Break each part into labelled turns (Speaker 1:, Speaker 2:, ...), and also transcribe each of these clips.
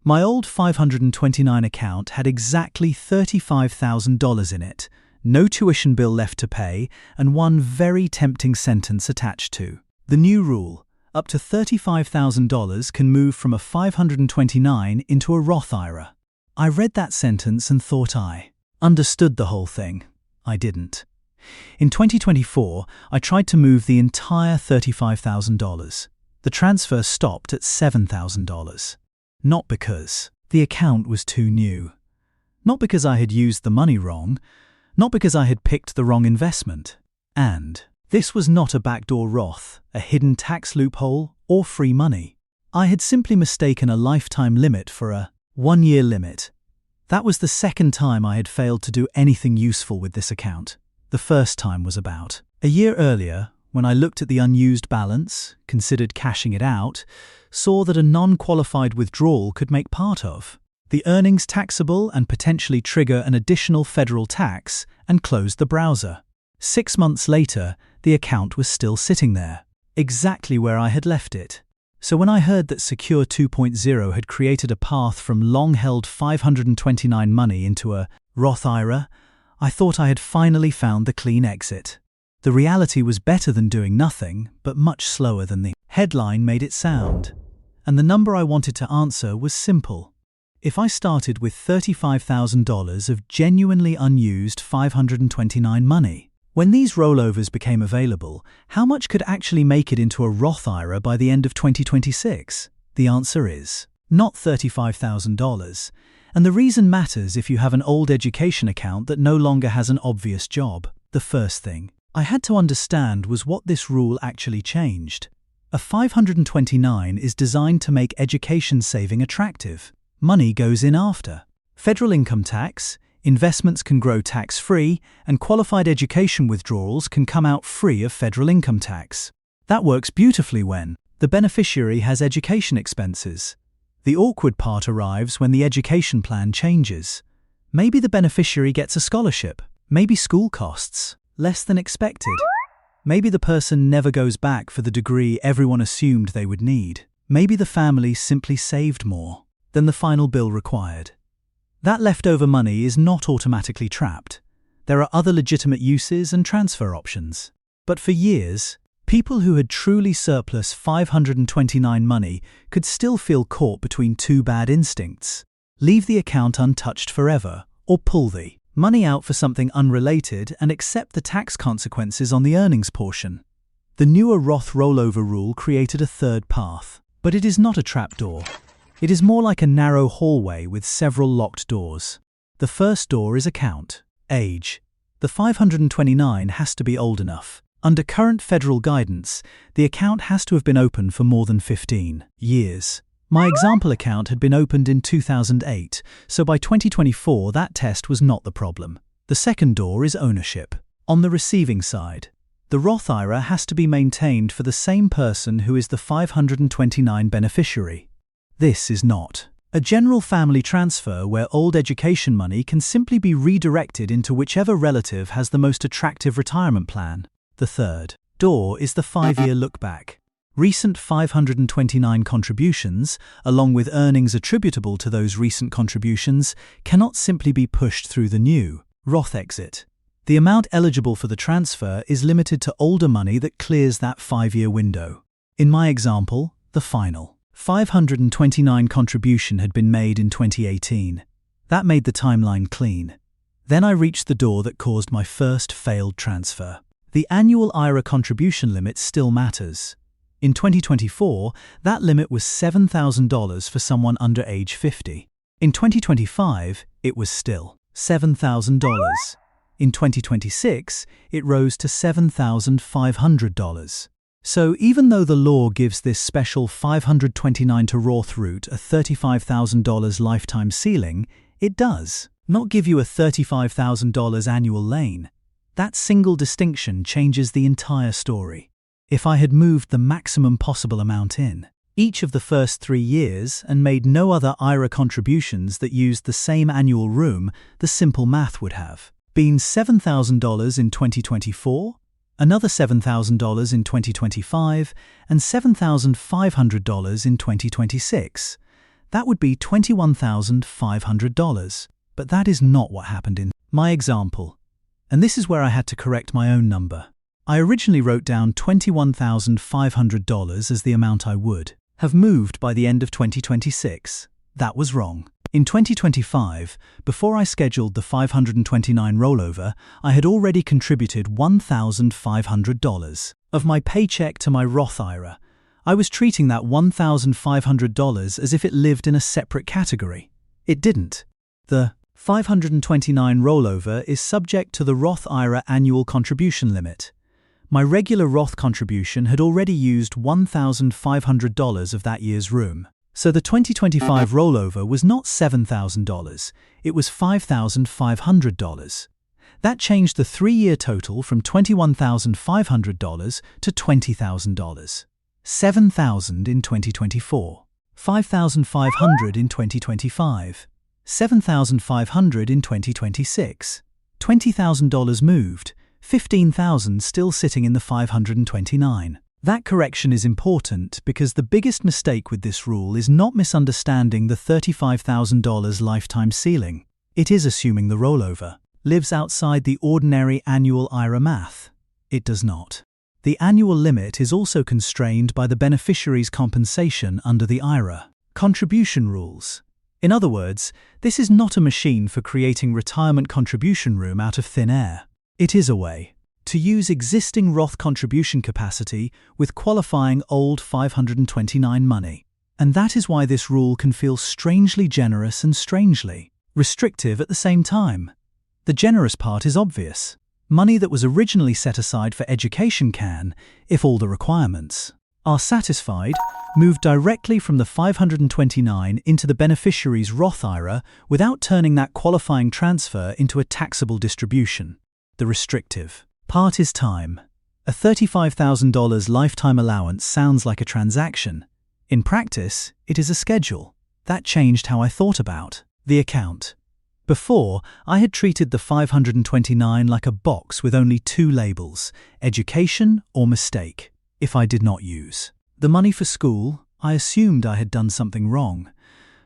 Speaker 1: My old 529 account had exactly $35,000 in it, no tuition bill left to pay, and one very tempting sentence attached to. The new rule: up to $35,000 can move from a 529 into a Roth IRA. I read that sentence and thought I understood the whole thing. I didn't. In 2024, I tried to move the entire $35,000. The transfer stopped at $7,000. Not because the account was too new. Not because I had used the money wrong. Not because I had picked the wrong investment. And this was not a backdoor Roth, a hidden tax loophole, or free money. I had simply mistaken a lifetime limit for a one-year limit. That was the second time I had failed to do anything useful with this account. The first time was about a year earlier, when I looked at the unused balance, considered cashing it out, saw that a non-qualified withdrawal could make part of the earnings taxable and potentially trigger an additional federal tax, and closed the browser. 6 months later, the account was still sitting there, exactly where I had left it. So when I heard that Secure 2.0 had created a path from long-held 529 money into a Roth IRA, I thought I had finally found the clean exit. The reality was better than doing nothing, but much slower than the headline made it sound. And the number I wanted to answer was simple. If I started with $35,000 of genuinely unused 529 money, when these rollovers became available, how much could actually make it into a Roth IRA by the end of 2026? The answer is not $35,000. And the reason matters if you have an old education account that no longer has an obvious job. The first thing I had to understand was what this rule actually changed. A 529 is designed to make education saving attractive. Money goes in after federal income tax, investments can grow tax-free, and qualified education withdrawals can come out free of federal income tax. That works beautifully when the beneficiary has education expenses. The awkward part arrives when the education plan changes. Maybe the beneficiary gets a scholarship, maybe school costs less than expected. Maybe the person never goes back for the degree everyone assumed they would need. Maybe the family simply saved more than the final bill required. That leftover money is not automatically trapped. There are other legitimate uses and transfer options. But for years, people who had truly surplus 529 money could still feel caught between two bad instincts: leave the account untouched forever, or pull the money out for something unrelated and accept the tax consequences on the earnings portion. The newer Roth rollover rule created a third path. But it is not a trapdoor. It is more like a narrow hallway with several locked doors. The first door is account age. The 529 has to be old enough. Under current federal guidance, the account has to have been open for more than 15 years. My example account had been opened in 2008, so by 2024 that test was not the problem. The second door is ownership. On the receiving side, the Roth IRA has to be maintained for the same person who is the 529 beneficiary. This is not a general family transfer where old education money can simply be redirected into whichever relative has the most attractive retirement plan. The third door is the 5-year lookback. Recent 529 contributions, along with earnings attributable to those recent contributions, cannot simply be pushed through the new Roth exit. The amount eligible for the transfer is limited to older money that clears that 5-year window. In my example, the final 529 contribution had been made in 2018. That made the timeline clean. Then I reached the door that caused my first failed transfer. The annual IRA contribution limit still matters. In 2024, that limit was $7,000 for someone under age 50. In 2025, it was still $7,000. In 2026, it rose to $7,500. So even though the law gives this special 529 to Roth route a $35,000 lifetime ceiling, it does not give you a $35,000 annual lane. That single distinction changes the entire story. If I had moved the maximum possible amount in each of the first 3 years and made no other IRA contributions that used the same annual room, the simple math would have been $7,000 in 2024, another $7,000 in 2025, and $7,500 in 2026. That would be $21,500. But that is not what happened in my example. And this is where I had to correct my own number. I originally wrote down $21,500 as the amount I would have moved by the end of 2026. That was wrong. In 2025, before I scheduled the 529 rollover, I had already contributed $1,500 of my paycheck to my Roth IRA. I was treating that $1,500 as if it lived in a separate category. It didn't. The 529 rollover is subject to the Roth IRA annual contribution limit. My regular Roth contribution had already used $1,500 of that year's room. So the 2025 rollover was not $7,000, it was $5,500. That changed the 3-year total from $21,500 to $20,000. $7,000 in 2024, $5,500 in 2025, $7,500 in 2026. $20,000 moved, $15,000 still sitting in the 529. That correction is important because the biggest mistake with this rule is not misunderstanding the $35,000 lifetime ceiling. It is assuming the rollover lives outside the ordinary annual IRA math. It does not. The annual limit is also constrained by the beneficiary's compensation under the IRA contribution rules. In other words, this is not a machine for creating retirement contribution room out of thin air. It is a way to use existing Roth contribution capacity with qualifying old 529 money. And that is why this rule can feel strangely generous and strangely restrictive at the same time. The generous part is obvious. Money that was originally set aside for education can, if all the requirements are satisfied, move directly from the 529 into the beneficiary's Roth IRA without turning that qualifying transfer into a taxable distribution. The restrictive part is time. A $35,000 lifetime allowance sounds like a transaction. In practice, it is a schedule. That changed how I thought about the account. Before, I had treated the 529 like a box with only 2 labels, education or mistake. If I did not use the money for school, I assumed I had done something wrong.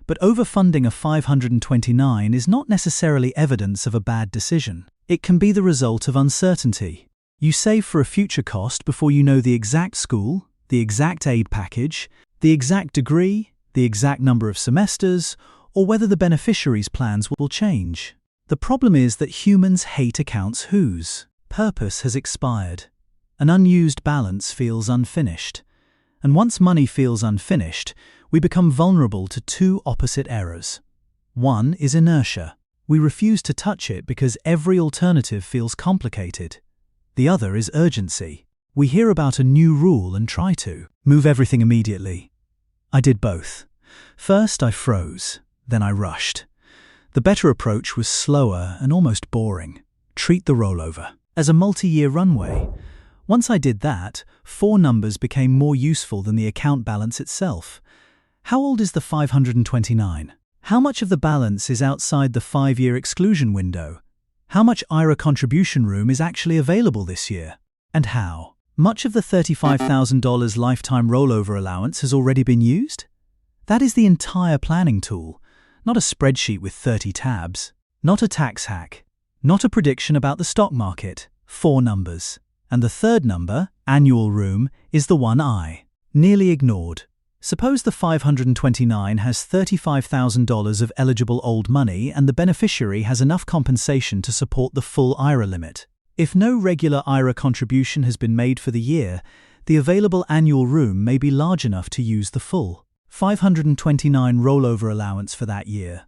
Speaker 1: But overfunding a 529 is not necessarily evidence of a bad decision. It can be the result of uncertainty. You save for a future cost before you know the exact school, the exact aid package, the exact degree, the exact number of semesters, or whether the beneficiary's plans will change. The problem is that humans hate accounts whose purpose has expired. An unused balance feels unfinished. And once money feels unfinished, we become vulnerable to 2 opposite errors. One is inertia. We refuse to touch it because every alternative feels complicated. The other is urgency. We hear about a new rule and try to move everything immediately. I did both. First, I froze. Then I rushed. The better approach was slower and almost boring. Treat the rollover as a multi-year runway. Once I did that, 4 numbers became more useful than the account balance itself. How old is the 529? How much of the balance is outside the 5-year exclusion window? How much IRA contribution room is actually available this year? And how much of the $35,000 lifetime rollover allowance has already been used? That is the entire planning tool, not a spreadsheet with 30 tabs, not a tax hack, not a prediction about the stock market. 4 numbers. And the third number, annual room, is the one I nearly ignored. Suppose the 529 has $35,000 of eligible old money and the beneficiary has enough compensation to support the full IRA limit. If no regular IRA contribution has been made for the year, the available annual room may be large enough to use the full 529 rollover allowance for that year.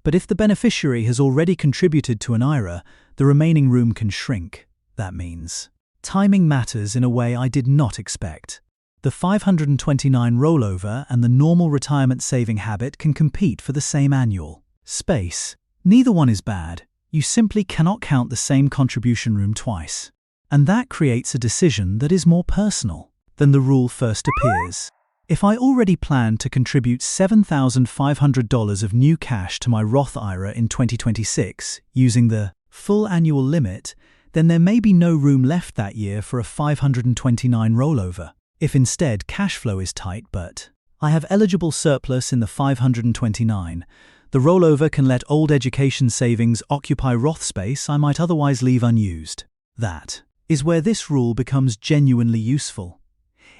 Speaker 1: But if the beneficiary has already contributed to an IRA, the remaining room can shrink. That means timing matters in a way I did not expect. The 529 rollover and the normal retirement saving habit can compete for the same annual space. Neither one is bad. You simply cannot count the same contribution room twice. And that creates a decision that is more personal than the rule first appears. If I already plan to contribute $7,500 of new cash to my Roth IRA in 2026 using the full annual limit, then there may be no room left that year for a 529 rollover. If instead cash flow is tight but I have eligible surplus in the 529. The rollover can let old education savings occupy Roth space I might otherwise leave unused. That is where this rule becomes genuinely useful.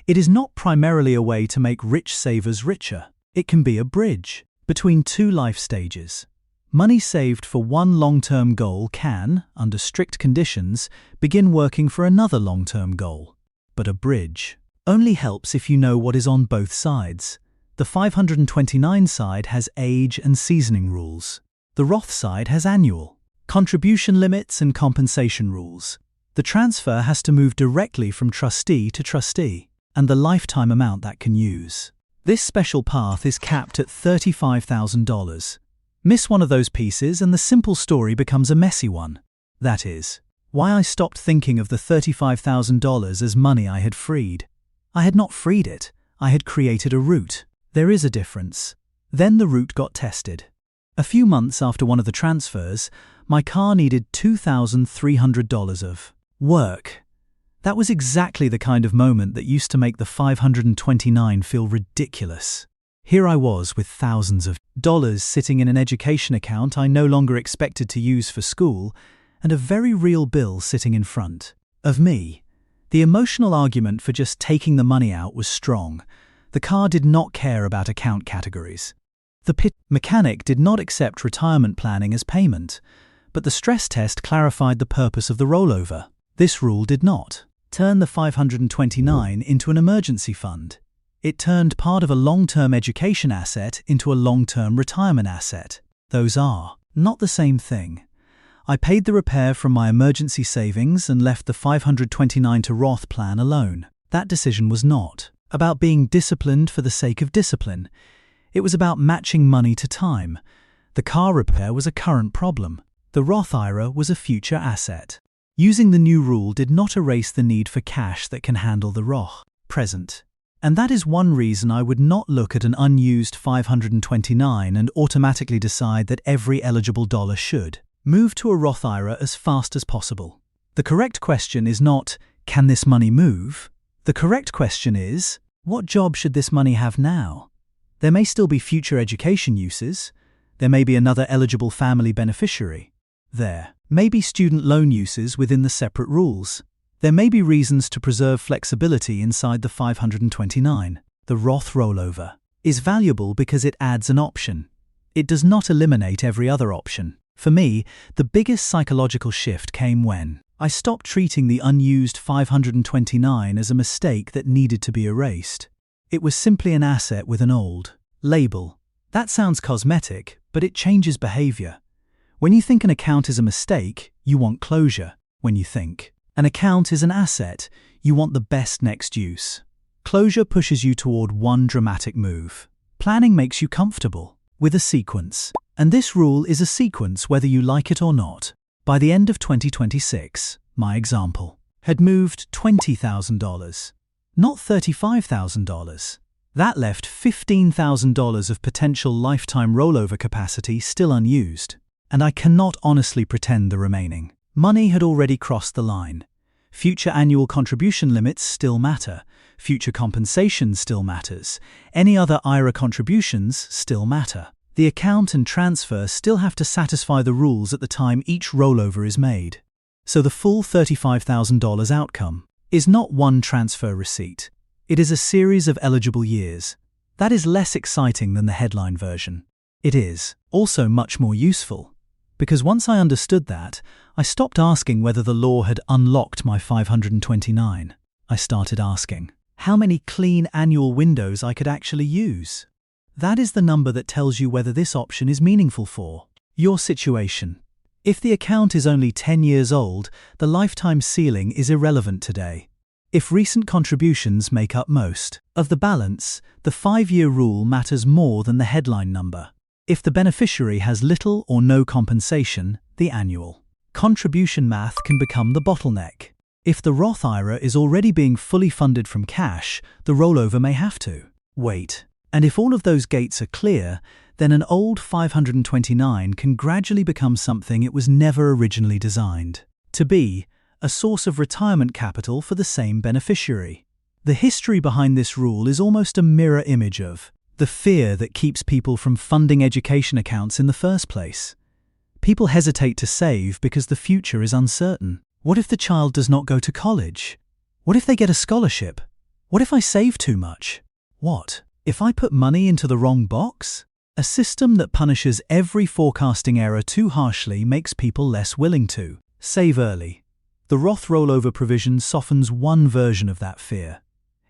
Speaker 1: It is not primarily a way to make rich savers richer. It can be a bridge between two life stages. Money saved for one long-term goal can, under strict conditions, begin working for another long-term goal. But a bridge only helps if you know what is on both sides. The 529 side has age and seasoning rules. The Roth side has annual contribution limits and compensation rules. The transfer has to move directly from trustee to trustee, and the lifetime amount that can use. This special path is capped at $35,000. Miss one of those pieces and the simple story becomes a messy one. That is why I stopped thinking of the $35,000 as money I had freed. I had not freed it, I had created a route. There is a difference. Then the route got tested. A few months after one of the transfers, my car needed $2,300 of work. That was exactly the kind of moment that used to make the 529 feel ridiculous. Here I was with thousands of dollars sitting in an education account I no longer expected to use for school, and a very real bill sitting in front of me. The emotional argument for just taking the money out was strong. The car did not care about account categories. The pit mechanic did not accept retirement planning as payment, but the stress test clarified the purpose of the rollover. This rule did not turn the 529 into an emergency fund. It turned part of a long-term education asset into a long-term retirement asset. Those are not the same thing. I paid the repair from my emergency savings and left the 529 to Roth plan alone. That decision was not about being disciplined for the sake of discipline. It was about matching money to time. The car repair was a current problem. The Roth IRA was a future asset. Using the new rule did not erase the need for cash that can handle the Roth present. And that is one reason I would not look at an unused 529 and automatically decide that every eligible dollar should move to a Roth IRA as fast as possible. The correct question is not, can this money move? The correct question is, what job should this money have now? There may still be future education uses. There may be another eligible family beneficiary. There may be student loan uses within the separate rules. There may be reasons to preserve flexibility inside the 529. The Roth rollover is valuable because it adds an option. It does not eliminate every other option. For me, the biggest psychological shift came when I stopped treating the unused 529 as a mistake that needed to be erased. It was simply an asset with an old label. That sounds cosmetic, but it changes behavior. When you think an account is a mistake, you want closure. When you think an account is an asset, you want the best next use. Closure pushes you toward one dramatic move. Planning makes you comfortable with a sequence. And this rule is a sequence whether you like it or not. By the end of 2026, my example had moved $20,000, not $35,000. That left $15,000 of potential lifetime rollover capacity still unused. And I cannot honestly pretend the remaining money had already crossed the line. Future annual contribution limits still matter. Future compensation still matters. Any other IRA contributions still matter. The account and transfer still have to satisfy the rules at the time each rollover is made. So the full $35,000 outcome is not one transfer receipt. It is a series of eligible years. That is less exciting than the headline version. It is also much more useful, because once I understood that, I stopped asking whether the law had unlocked my 529. I started asking how many clean annual windows I could actually use. That is the number that tells you whether this option is meaningful for your situation. If the account is only 10 years old, the lifetime ceiling is irrelevant today. If recent contributions make up most of the balance, the 5-year rule matters more than the headline number. If the beneficiary has little or no compensation, the annual contribution math can become the bottleneck. If the Roth IRA is already being fully funded from cash, the rollover may have to wait. And if all of those gates are clear, then an old 529 can gradually become something it was never originally designed to be, a source of retirement capital for the same beneficiary. The history behind this rule is almost a mirror image of the fear that keeps people from funding education accounts in the first place. People hesitate to save because the future is uncertain. What if the child does not go to college? What if they get a scholarship? What if I save too much? What if I put money into the wrong box? A system that punishes every forecasting error too harshly makes people less willing to save early. The Roth rollover provision softens one version of that fear.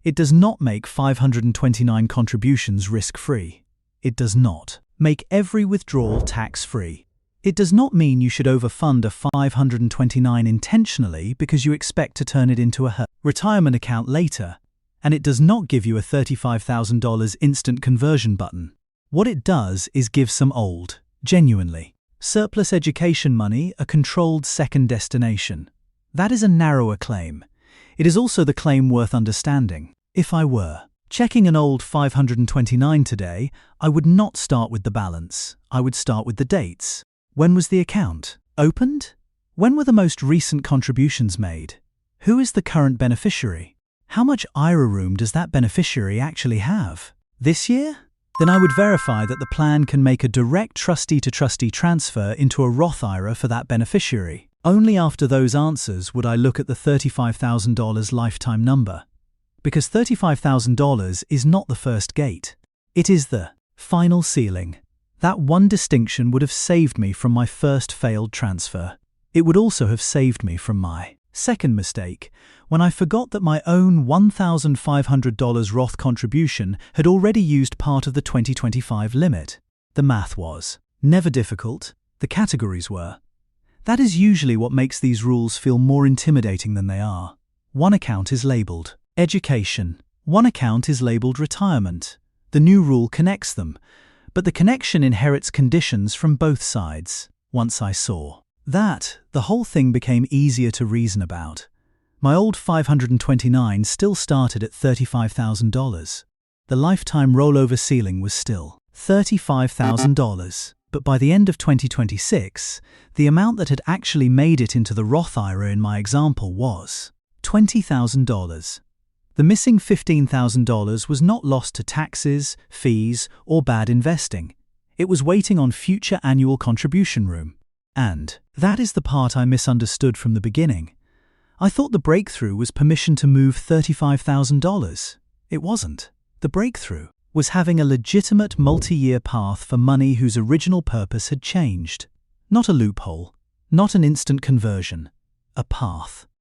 Speaker 1: It does not make 529 contributions risk-free. It does not make every withdrawal tax-free. It does not mean you should overfund a 529 intentionally because you expect to turn it into a retirement account later, and it does not give you a $35,000 instant conversion button. What it does is give some old, genuinely surplus education money a controlled second destination. That is a narrower claim. It is also the claim worth understanding. If I were checking an old 529 today, I would not start with the balance. I would start with the dates. When was the account opened? When were the most recent contributions made? Who is the current beneficiary? How much IRA room does that beneficiary actually have? This year? Then I would verify that the plan can make a direct trustee-to-trustee transfer into a Roth IRA for that beneficiary. Only after those answers would I look at the $35,000 lifetime number. Because $35,000 is not the first gate. It is the final ceiling. That one distinction would have saved me from my first failed transfer. It would also have saved me from my second mistake, when I forgot that my own $1,500 Roth contribution had already used part of the 2025 limit. The math was never difficult, the categories were. That is usually what makes these rules feel more intimidating than they are. One account is labeled education. One account is labeled retirement. The new rule connects them, but the connection inherits conditions from both sides. Once I saw that, the whole thing became easier to reason about. My old 529 still started at $35,000. The lifetime rollover ceiling was still $35,000. But by the end of 2026, the amount that had actually made it into the Roth IRA in my example was $20,000. The missing $15,000 was not lost to taxes, fees, or bad investing. It was waiting on future annual contribution room. And that is the part I misunderstood from the beginning. I thought the breakthrough was permission to move $35,000. It wasn't. The breakthrough was having a legitimate multi-year path for money whose original purpose had changed. Not a loophole, not an instant conversion. A path.